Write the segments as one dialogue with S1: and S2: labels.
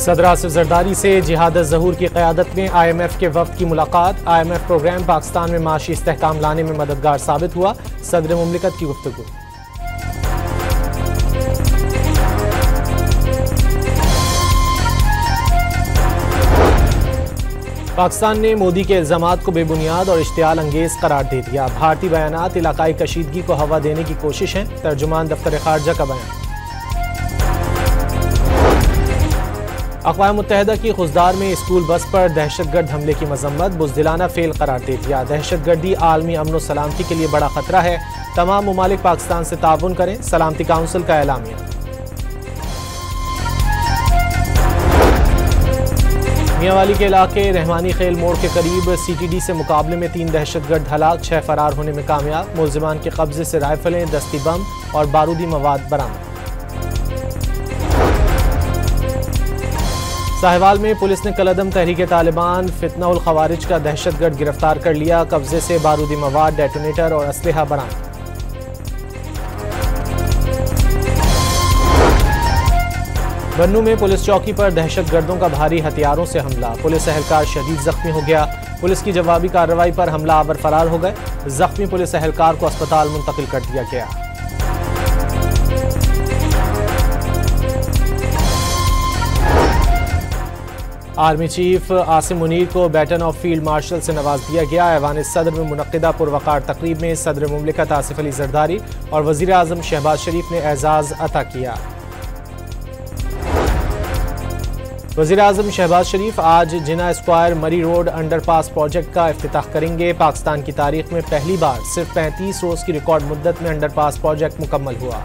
S1: सदर आसिफ जरदारी से जिहाद ज़हूर की क़यादत में IMF के वफ़द की मुलाकात। IMF प्रोग्राम पाकिस्तान में माशी इस्तेहकाम लाने में मददगार साबित हुआ। सदर मुमलिकत की गुफ्तगू। पाकिस्तान ने मोदी के इल्ज़ामात को बेबुनियाद और इश्तियाल अंगेज करार दे दिया। भारतीय बयानात इलाकाई कशीदगी को हवा देने की कोशिश है। तर्जुमान दफ्तर खारजा का बयान। अक़वाम मुत्तहिदा की खुजदार में स्कूल बस पर दहशतगर्द हमले की मजम्मत। बुज़दिलाना फेल करार दे दिया। दहशतगर्दी आलमी अमन व सलामती के लिए बड़ा खतरा है। तमाम ममालिक पाकिस्तान से ताउन करें। सलामती काउंसिल का एलामिया। मियांवाली के इलाके रहमानी खेल मोड़ के करीब CTD से मुकाबले में 3 दहशतगर्द हलाक, 6 फरार होने में कामयाब। मुलजिमान के कब्जे से राइफलें, दस्ती बम और बारूदी मवाद बरामद। साहिवाल में पुलिस ने कलअदम तहरीक तालिबान फितना उल खवारिज का दहशतगर्द गिरफ्तार कर लिया। कब्जे से बारूदी मवाद, डेटोनेटर और असलहा बरामद। बन्नू में पुलिस चौकी पर दहशतगर्दों का भारी हथियारों से हमला। पुलिस एहलकार शदीद जख्मी हो गया। पुलिस की जवाबी कार्रवाई पर हमलावर फरार हो गए। जख्मी पुलिस एहलकार को अस्पताल मुंतकिल कर दिया गया। आर्मी चीफ आसिम मुनीर को बैटन ऑफ फील्ड मार्शल से नवाज दिया गया। ऐवान सदर में मुनक्किदा पुरवकार तकरीब में सदर मुमलिकत आसिफ अली जरदारी और वज़ीर आज़म शहबाज शरीफ ने एजाज़ अता किया। वज़ीर आज़म शहबाज शरीफ आज जिना स्क्वायर मरी रोड अंडरपास प्रोजेक्ट का इफ्तिताह करेंगे। पाकिस्तान की तारीख में पहली बार सिर्फ 35 रोज़ की रिकॉर्ड मुद्दत में अंडरपास प्रोजेक्ट मुकम्मल हुआ।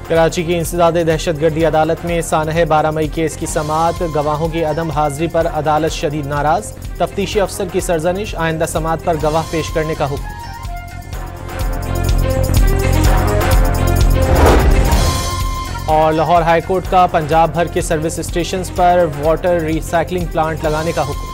S1: कराची की इंसदाद दहशतगर्दी अदालत में सानह 12 मई केस की समाअत। गवाहों की अदम हाजिरी पर अदालत शदीद नाराज। तफ्तीशी अफसर की सरजनिश। आइंदा समाअत पर गवाह पेश करने का हुक्म। और लाहौर हाईकोर्ट का पंजाब भर के सर्विस स्टेशंस पर वाटर रिसाइकलिंग प्लांट लगाने का हुक्म।